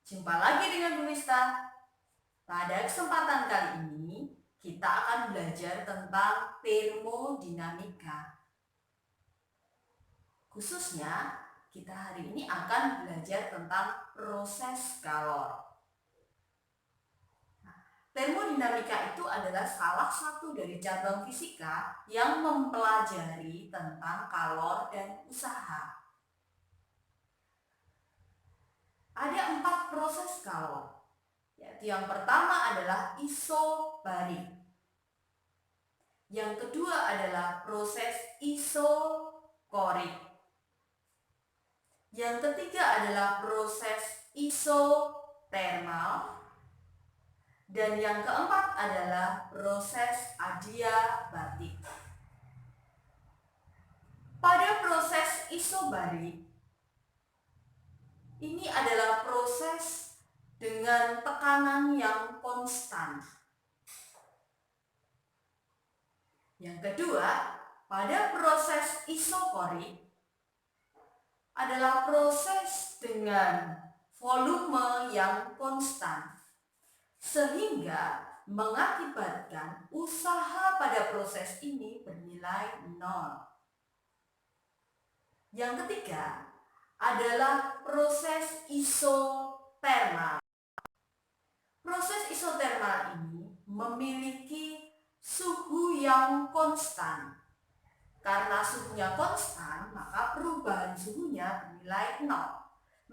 Jumpa lagi dengan Bu Mista. Pada kesempatan kali ini, kita akan belajar tentang termodinamika. Khususnya, kita hari ini akan belajar tentang proses kalor. Termodinamika itu adalah salah satu dari cabang fisika yang mempelajari tentang kalor dan usaha. Ada 4 proses kalor. Yaitu yang pertama adalah isobarik. Yang kedua adalah proses isokorik. Yang ketiga adalah proses isotermal. Dan yang keempat adalah proses adiabatik. Pada proses isobarik, ini adalah proses dengan tekanan yang konstan. Yang kedua, pada proses isokorik adalah proses dengan volume yang konstan, sehingga mengakibatkan usaha pada proses ini bernilai 0. Yang ketiga adalah proses isotermal. Proses isotermal ini memiliki suhu yang konstan. Karena suhunya konstan, maka perubahan suhunya bernilai 0,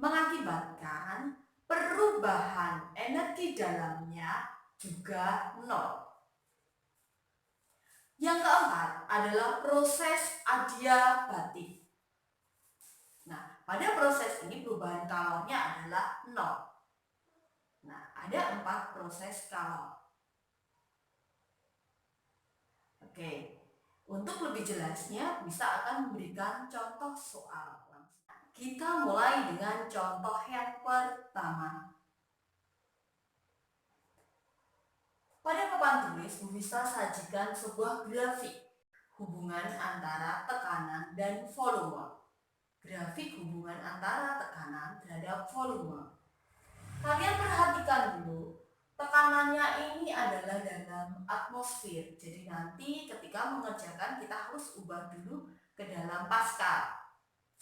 mengakibatkan perubahan energi dalamnya juga 0. Yang keempat adalah proses adiabatik. Nah, pada proses ini perubahan kalornya adalah 0. Nah, ada 4 proses kalor. Oke, untuk lebih jelasnya bisa akan memberikan contoh soal. Kita mulai dengan contoh yang pertama. Pada papan tulis, Bu bisa sajikan sebuah grafik hubungan antara tekanan dan volume. Grafik hubungan antara tekanan terhadap volume. Kalian perhatikan dulu, tekanannya ini adalah dalam atmosfer. Jadi nanti ketika mengerjakan kita harus ubah dulu ke dalam Pascal.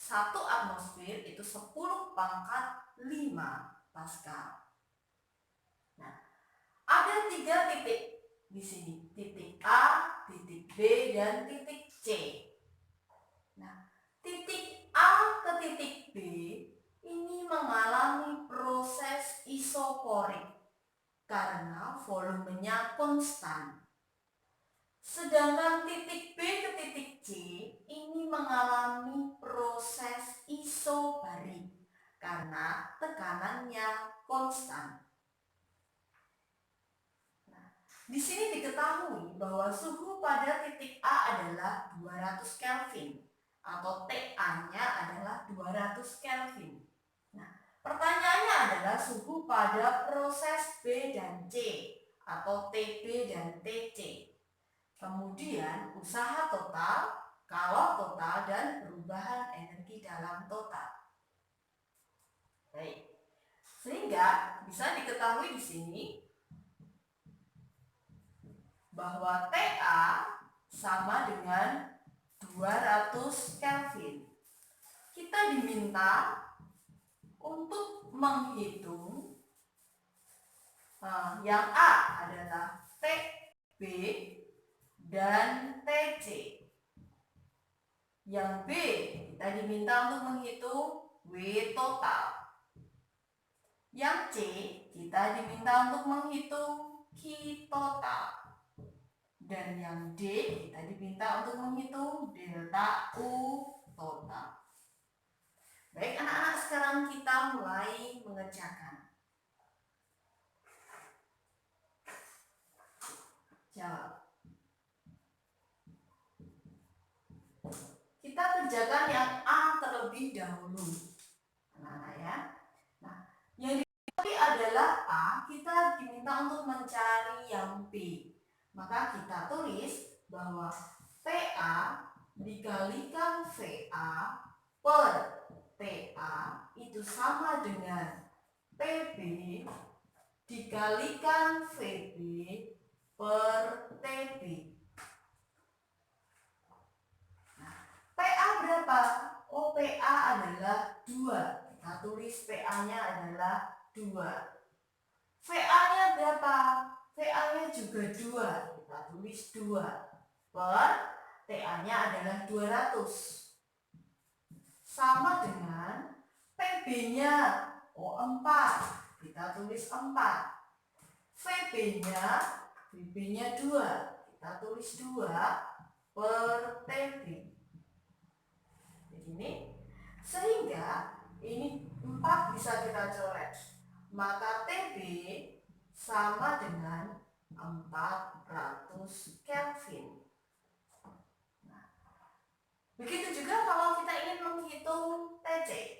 1 atmosfer itu 10 pangkat 5 Pascal. Nah, ada 3 titik di sini, titik A, titik B, dan titik C. Nah, titik A ke titik B ini mengalami proses isokorik karena volumenya konstan. Sedangkan titik B ke titik C ini mengalami proses isobarik karena tekanannya konstan. Nah, di sini diketahui bahwa suhu pada titik A adalah 200 Kelvin atau TA-nya adalah 200 Kelvin. Nah, pertanyaannya adalah suhu pada proses B dan C atau TB dan TC. Kemudian usaha total, kalor total, dan perubahan energi dalam total. Baik. Sehingga bisa diketahui di sini bahwa TA sama dengan 200 Kelvin. Kita diminta untuk menghitung yang A adalah TB dan TC. Yang B kita diminta untuk menghitung W total. Yang C kita diminta untuk menghitung Q total. Dan yang D kita diminta untuk menghitung delta U total. Baik anak-anak, sekarang kita mulai mengerjakan. Jawab. Kita kerjakan yang A terlebih dahulu, anak-anak ya. Nah, yang diketahui adalah A, kita diminta untuk mencari yang B. Maka kita tulis bahwa TA dikalikan VA per TA itu sama dengan PB dikalikan VB per TB. Nah, PA berapa? Oh, PA adalah 2. Kita tulis PA-nya adalah 2. VA-nya berapa? VA-nya juga 2. Kita tulis 2. Per TA-nya adalah 200. Sama dengan PB-nya. Oh, 4. Kita tulis 4. VB-nya 2. Kita tulis 2 per TB. Begini. Sehingga ini 4 bisa kita coret. Maka TB sama dengan 400 Kelvin. Nah, begitu juga kalau kita ingin menghitung TC.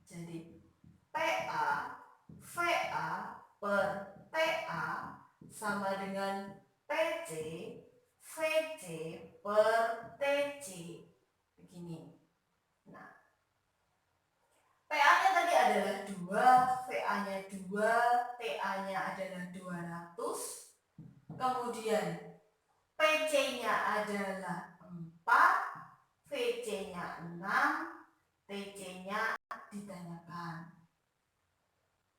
Jadi PA VA per TA sama dengan PC VC per TC. Begini. Nah, PA-nya tadi adalah 2, VA-nya 2, TA-nya adalah 200. Kemudian PC-nya adalah 4, VC-nya 6, TC-nya ditanyakan.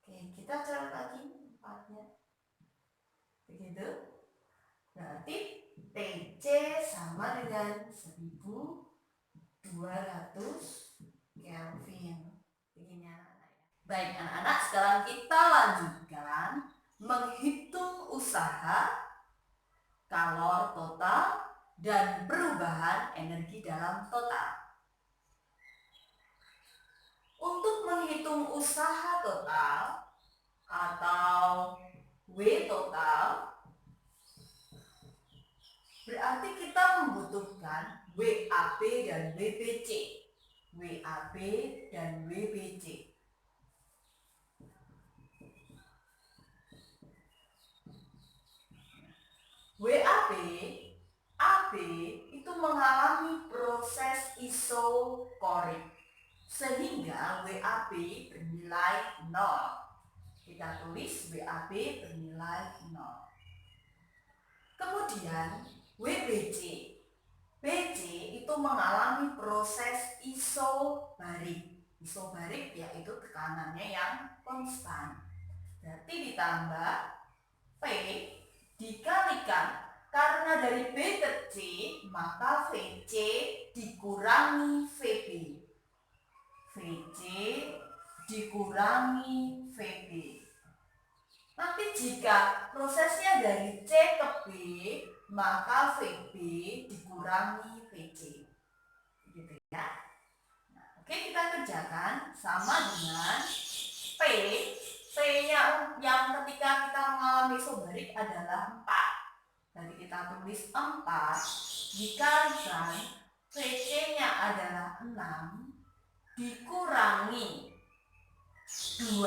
Oke, kita coret lagi 4-nya. Begitu. Berarti TC sama dengan 1200 Kelvin. Begini anak-anak. Baik anak-anak, sekarang kita lanjutkan menghitung usaha, kalor total, dan perubahan energi dalam total. Untuk menghitung usaha total atau W total, berarti kita membutuhkan WAB dan WBC. WAB dan WBC. WAB, AB itu mengalami proses isokorik sehingga WAB bernilai 0. Kita tulis WAB bernilai 0. Kemudian WBC. BC itu mengalami proses isobarik. Isobarik yaitu tekanannya yang konstan. Berarti ditambah P dikalikan, karena dari B ke C maka VC dikurangi VB. VC dikurangi VB. Nanti jika prosesnya dari C ke B, maka VB dikurangi VC. Gitu ya. Nah, oke, kita kerjakan sama dengan P. P-nya yang ketika kita mengalami isobarik adalah 4. Jadi kita tulis 4 dikalikan VC-nya adalah 6 dikurangi 2.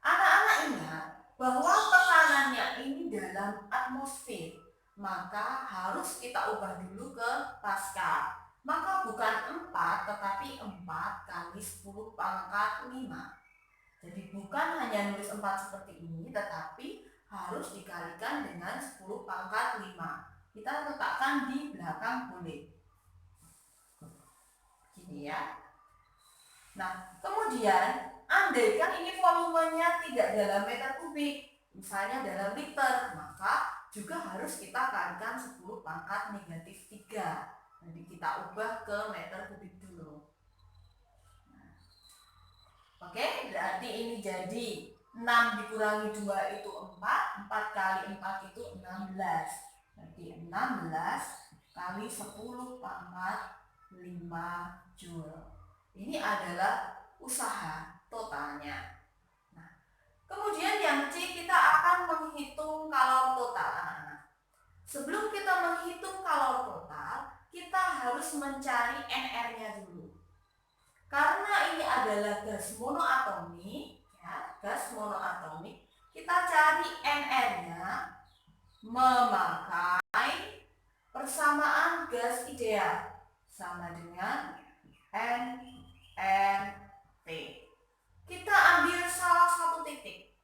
Anak-anak ingat bahwa tekanannya ini dalam atmosfer, maka harus kita ubah dulu ke Pascal. Maka bukan 4 tetapi 4 kali 10 pangkat 5. Jadi bukan hanya nulis 4 seperti ini, tetapi harus dikalikan dengan 10 pangkat 5. Kita letakkan di belakang boleh. Gini ya. Nah, kemudian andaikan ini volumenya tidak dalam meter kubik, misalnya dalam liter, maka juga harus kita kalikan 10 pangkat negatif 3. Jadi kita ubah ke meter kubik dulu. Nah, oke, berarti ini jadi 6 dikurangi 2 itu 4, 4 kali 4 itu 16. Berarti 16 kali 10 pangkat 5 Joule. Ini adalah usaha totalnya. Nah, kemudian yang C kita akan menghitung kalor total, anak-anak. Sebelum kita menghitung kalor total, kita harus mencari NR-nya dulu. Karena ini adalah gas monoatomik, ya, gas monoatomik, kita cari NR-nya memakai persamaan gas ideal sama dengan NRT. Kita ambil salah satu titik.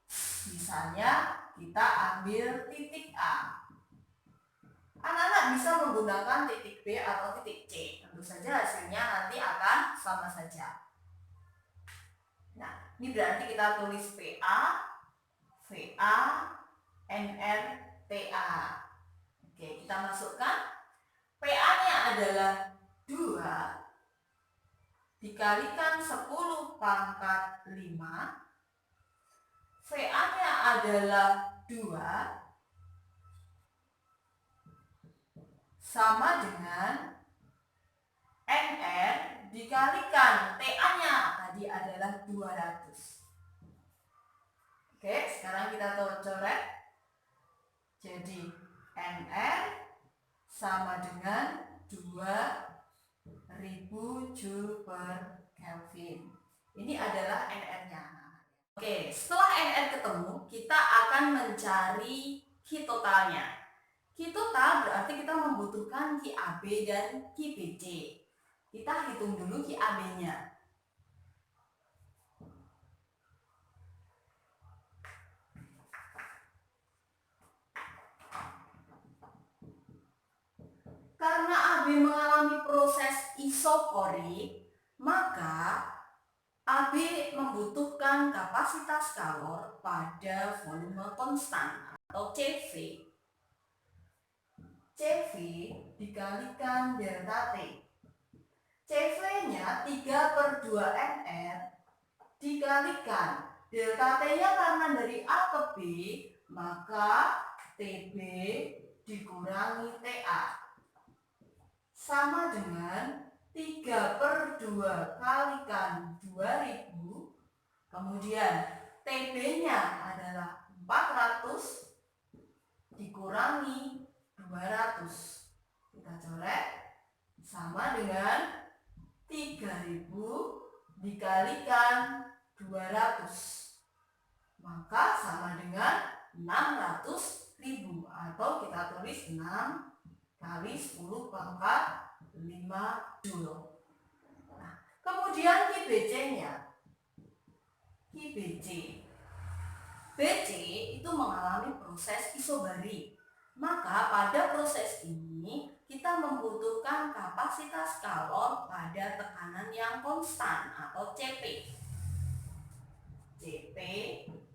Misalnya kita ambil titik A. Anak-anak bisa menggunakan titik B atau titik C. Tentu saja hasilnya nanti akan sama saja. Nah, ini berarti kita tulis PA, VA, NR, TA. Oke, kita masukkan. PA-nya adalah 2 dikalikan 10 pangkat 5. VA-nya adalah 2 sama dengan NR dikalikan TA-nya tadi adalah 200. Oke, sekarang kita coret. Jadi NR sama dengan 2000 Joule per Kelvin. Ini adalah NR-nya. Oke, setelah NR ketemu, kita akan mencari Q totalnya. Q total berarti kita membutuhkan QAB dan QBC. Kita hitung dulu QAB-nya. Karena AB mengalami proses isoporik, maka AB membutuhkan kapasitas kalor pada volume konstan atau CV. CV dikalikan delta T. CV-nya 3/2 NR dikalikan delta T-nya karena dari A ke B, maka TB dikurangi TA sama dengan 3/2 kalikan 2000, kemudian TB-nya adalah 400 dikurangi 200. Kita coret sama dengan 3000 dikalikan 200, maka sama dengan 600.000 atau kita tulis 6 kali 10 pangkat 5 Joule. Nah, kemudian QBC-nya. QBC. BC itu mengalami proses isobarik. Maka pada proses ini kita membutuhkan kapasitas kalor pada tekanan yang konstan atau CP. CP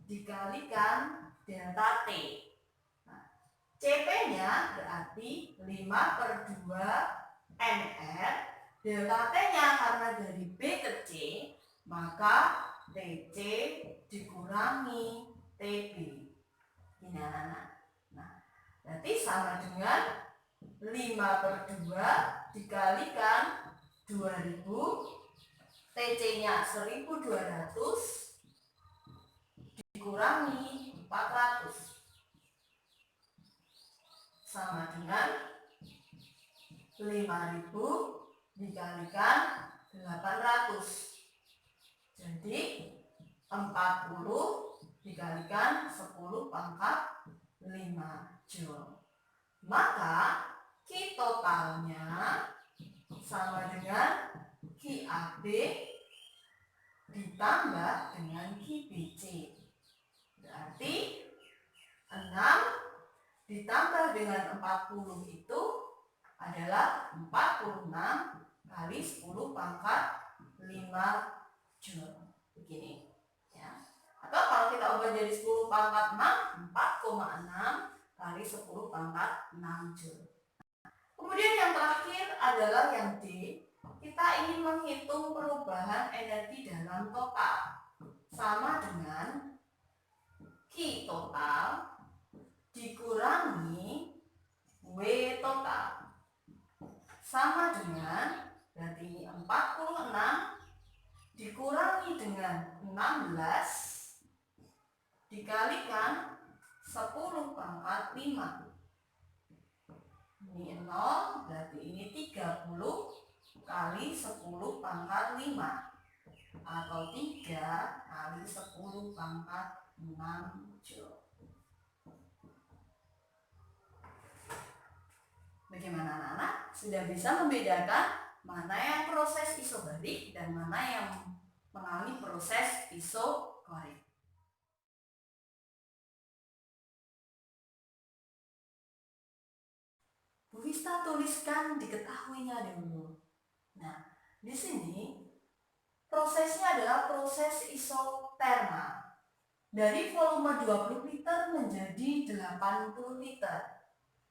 dikalikan delta T. CP-nya berarti 5/2 NR, delta T-nya karena dari B ke C, maka TC dikurangi TB. Ini anak-anak. Nah, berarti sama dengan 5/2 dikalikan 2000, TC-nya 1200 dikurangi 400. Sama dengan 5000 dikalikan 800. Jadi 40 dikalikan 10 pangkat 5 Joule. Maka Q totalnya sama dengan QAB ditambah dengan QBC. Berarti 6 ditambah dengan 40 itu adalah 46 kali 10 pangkat 5 Joule. Begini ya. Atau kalau kita ubah jadi 10 pangkat 6, 4,6 kali 10 pangkat 6 Joule. Kemudian yang terakhir adalah yang D. Kita ingin menghitung perubahan energi dalam total. Sama dengan Q total dikurangi W total. Sama dengan, berarti ini 46 dikurangi dengan 16 dikalikan 10 pangkat 5. Ini 0, berarti ini 30 kali 10 pangkat 5 atau 3 kali 10 pangkat 6 Joule. Bagaimana anak-anak? Sudah bisa membedakan mana yang proses isobarik dan mana yang melalui proses isogoreng. Bu Vista tuliskan diketahuinya dulu. Nah, di sini prosesnya adalah proses isotermal. Dari volume 20 liter menjadi 80 liter.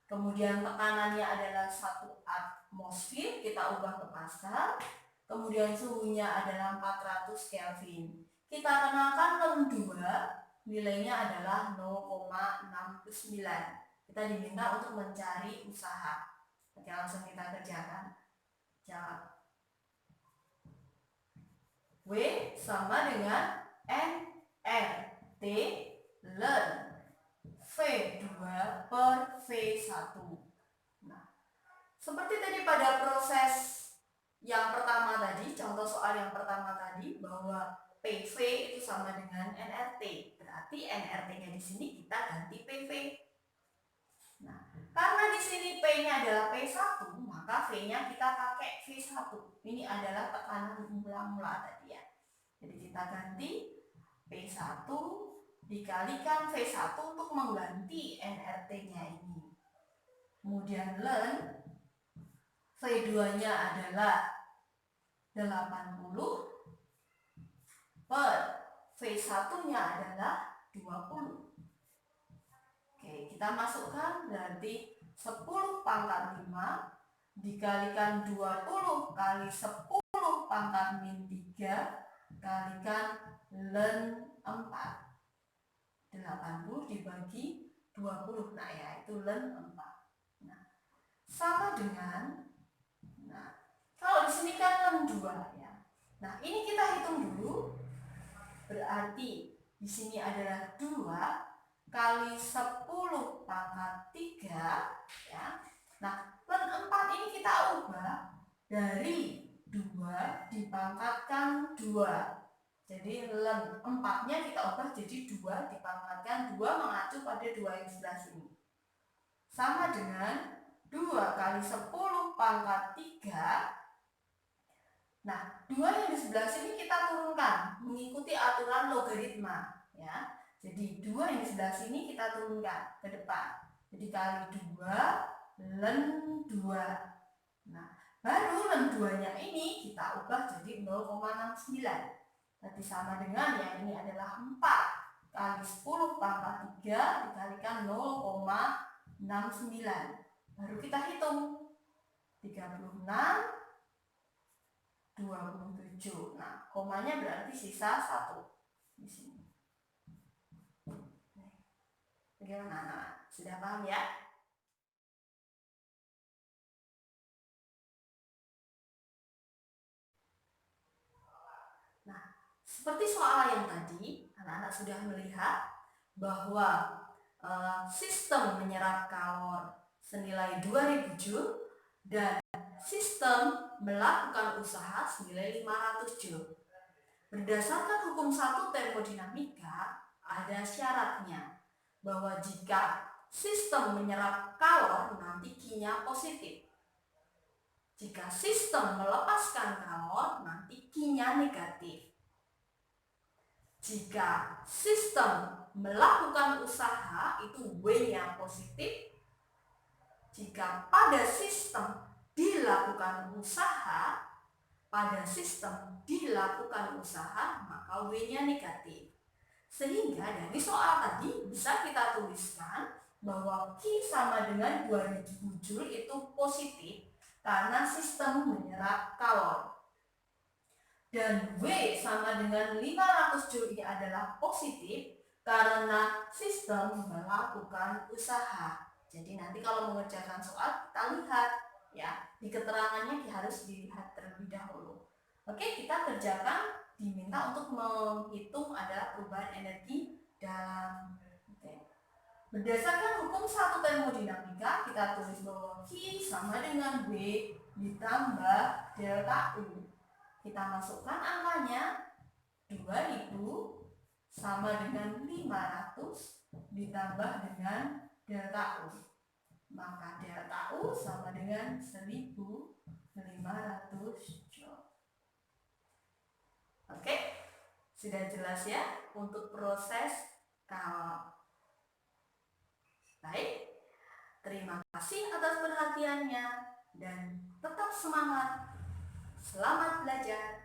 Kemudian tekanannya adalah 1 atmosfer, kita ubah ke Pascal. Kemudian suhunya adalah 400 Kelvin. Kita kenalkan NEM 2, nilainya adalah 0,69. Kita diminta untuk mencari usaha. Oke, langsung kita kerjakan. Jawab. W sama dengan nRT ln V2 per V1. Nah, seperti tadi pada proses yang pertama tadi, contoh soal yang pertama tadi, bahwa PV itu sama dengan nRT. Berarti nRT-nya di sini kita ganti PV. Nah, karena di sini P-nya adalah P1, maka V-nya kita pakai V1. Ini adalah tekanan mula-mula tadi ya. Jadi kita ganti P1 dikalikan V1 untuk mengganti nRT-nya ini. Kemudian ln V2-nya adalah 80 per V1-nya adalah 20. Oke, kita masukkan berarti 10 pangkat 5 dikalikan 20 kali 10 pangkat min 3 kalikan ln 4. 80 dibagi 20. Nah, ya itu ln 4. Nah, sama dengan, nah, kalau di sini kan ln 2 ya. Nah, ini kita hitung dulu. Berarti di sini adalah 2 kali 10 pangkat 3 ya. Nah, ln 4 ini kita ubah dari 2 dipangkatkan 2. Jadi ln 4-nya kita ubah jadi 2 dipangkatkan 2 mengacu pada 2 yang sebelah sini. Sama dengan 2 kali 10 pangkat 3. Nah, 2 yang di sebelah sini kita turunkan mengikuti aturan logaritma ya. Jadi 2 yang di sebelah sini kita turunkan ke depan. Jadi kali 2 ln 2. Nah, baru ln 2-nya ini kita ubah jadi 0,69. Berarti sama dengan yang ini adalah 4 kali 10 pangkat 3 dikalikan 0,69. Baru kita hitung 36, 27. Nah, komanya berarti sisa 1 di sini. Bagaimana anak? Sudah paham ya? Nah, seperti soal yang tadi, anak-anak sudah melihat bahwa sistem menyerap kalor senilai 2000 Joule dan sistem melakukan usaha senilai 500 Joule. Berdasarkan hukum 1 termodinamika, ada syaratnya bahwa jika sistem menyerap kalor nanti Q-nya positif. Jika sistem melepaskan kalor nanti Q-nya negatif. Jika sistem melakukan usaha itu W-nya positif. Jika pada sistem dilakukan usaha, maka W-nya negatif. Sehingga dari soal tadi bisa kita tuliskan bahwa Q sama dengan 2000 Joule itu positif karena sistem menyerap kalor. Dan W sama dengan 500 Joule ini adalah positif karena sistem melakukan usaha. Jadi nanti kalau mengerjakan soal kita lihat ya, di keterangannya harus dilihat terlebih dahulu. Oke, kita kerjakan, diminta untuk menghitung ada perubahan energi dalam. Berdasarkan hukum 1 termodinamika, kita tulis bahwa Q sama dengan W ditambah delta U. Kita masukkan angkanya 2000 sama dengan 500 ditambah dengan delta U. Maka delta U sama dengan 1500 Joule. Oke, sudah jelas ya untuk proses kalau. Baik, terima kasih atas perhatiannya dan tetap semangat. Selamat belajar.